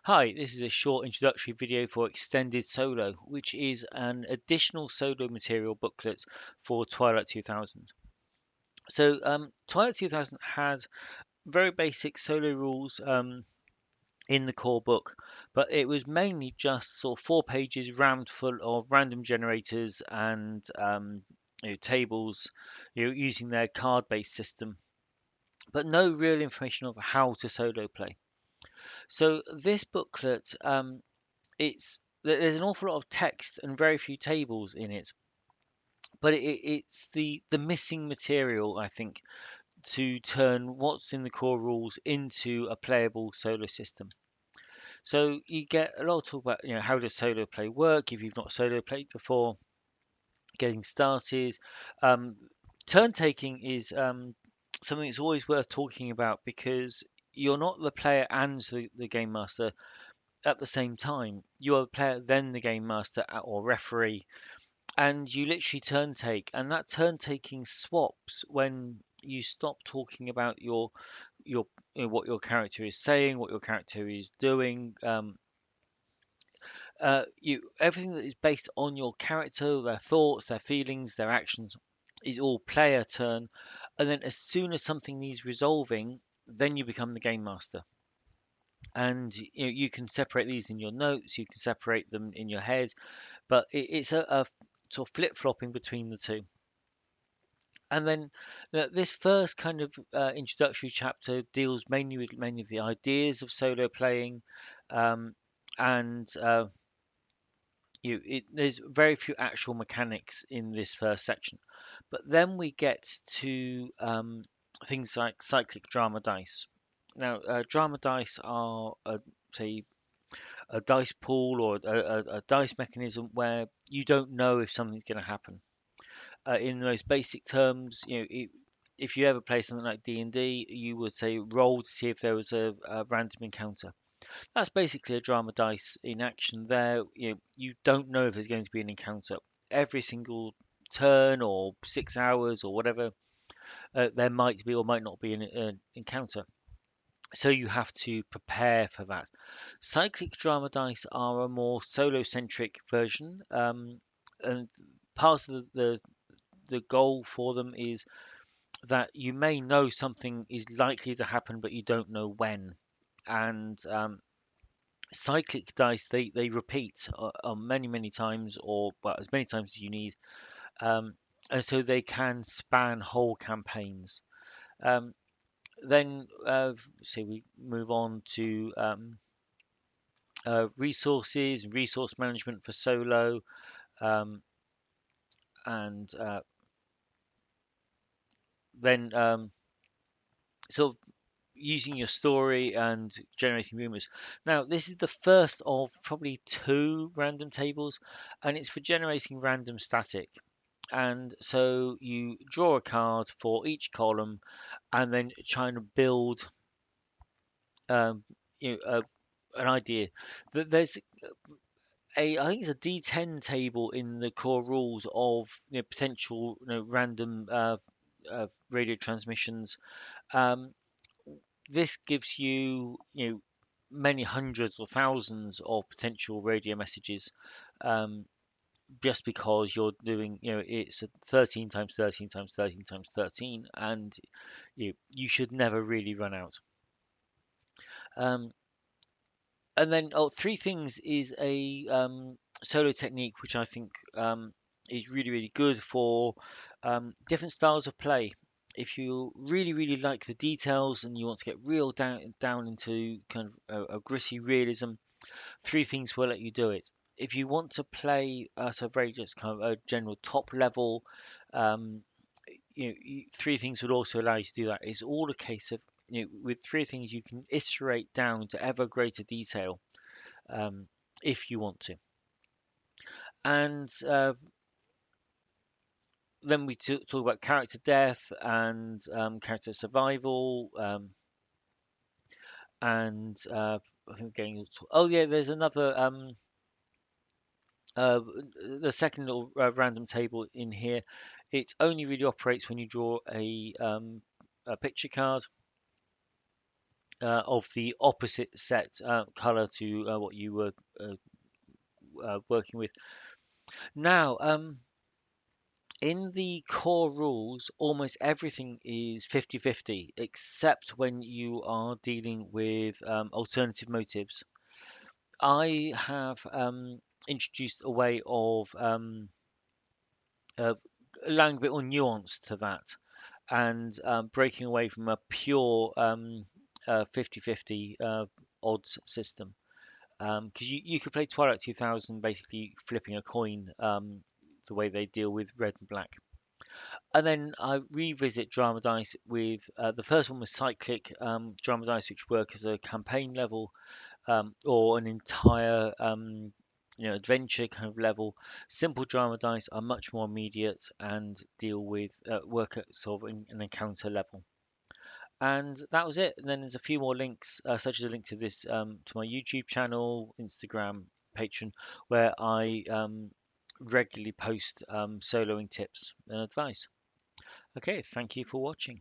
Hi, this is a short introductory video for Extended Solo, which is an additional solo material booklet for Twilight 2000. Twilight 2000 has very basic solo rules in the core book, but it was mainly just sort of 4 pages rammed full of random generators and tables, using their card-based system, but no real information of how to solo play. So this booklet there's an awful lot of text and very few tables in it, but it's the missing material, I think, to turn what's in the core rules into a playable solo system. So you get a lot of talk about, how does solo play work if you've not solo played before, getting started. Um, Turn taking is something that's always worth talking about because you're not the player and the game master at the same time. You are the player, then the game master or referee, and you literally turn take, and that turn taking swaps when you stop talking about your what your character is saying, what your character is doing. You Everything that is based on your character, their thoughts, their feelings, their actions, is all player turn, and then as soon as something needs resolving, then you become the game master. And you can separate these in your notes, you can separate them in your head, but it's a sort of flip flopping between the two. And then this first kind of introductory chapter deals mainly with many of the ideas of solo playing, and there's very few actual mechanics in this first section. But then we get to things like cyclic drama dice. Now, drama dice are, say, a dice pool or a dice mechanism where you don't know if something's going to happen. In the most basic terms, if you ever play something like D&D, you would say roll to see if there was a random encounter. That's basically a drama dice in action. There, you don't know if there's going to be an encounter every single turn or 6 hours or whatever. There might be or might not be an encounter. So you have to prepare for that. Cyclic drama dice are a more solo-centric version, and part of the goal for them is that you may know something is likely to happen, but you don't know when. And cyclic dice, they repeat many times, or well, as many times as you need, um, and so they can span whole campaigns. Um, then, say we move on to resources and resource management for solo, um, and then sort of using your story and generating rumors. Now, this is the first of probably two random tables, and it's for generating random static. And so you draw a card for each column, and then trying to build um, an idea. There's I think it's a D10 table in the core rules of potential random radio transmissions. Um, this gives many hundreds or thousands of potential radio messages, um, just because you're doing, it's a 13 times 13 times 13 times 13, and you should never really run out. Um, and then, three things is a solo technique which I think is really good for different styles of play. If you really like the details and you want to get real down into kind of a gritty realism, three things will let you do it. If you want to play at a very just kind of a general top level, um, three things would also allow you to do that. It's all a case of, with three things you can iterate down to ever greater detail, um, if you want to. And then we talk about character death and character survival, and I think getting. Oh yeah, there's another. Uh, the second little random table in here. It only really operates when you draw a picture card, of the opposite set color to what you were working with. Now, in the core rules, almost everything is 50-50, except when you are dealing with alternative motives. I have introduced a way of uh, allowing a bit more nuance to that and breaking away from a pure 50-50 odds system. Because you could play Twilight 2000 basically flipping a coin the way they deal with red and black. And then I revisit drama dice with the first one was cyclic drama dice, which work as a campaign level or an entire adventure kind of level. Simple drama dice are much more immediate and deal with work at sort of an encounter level. And that was it. And then there's a few more links, such as a link to this to my YouTube channel, Instagram, Patreon, where I regularly post soloing tips and advice. Okay, thank you for watching.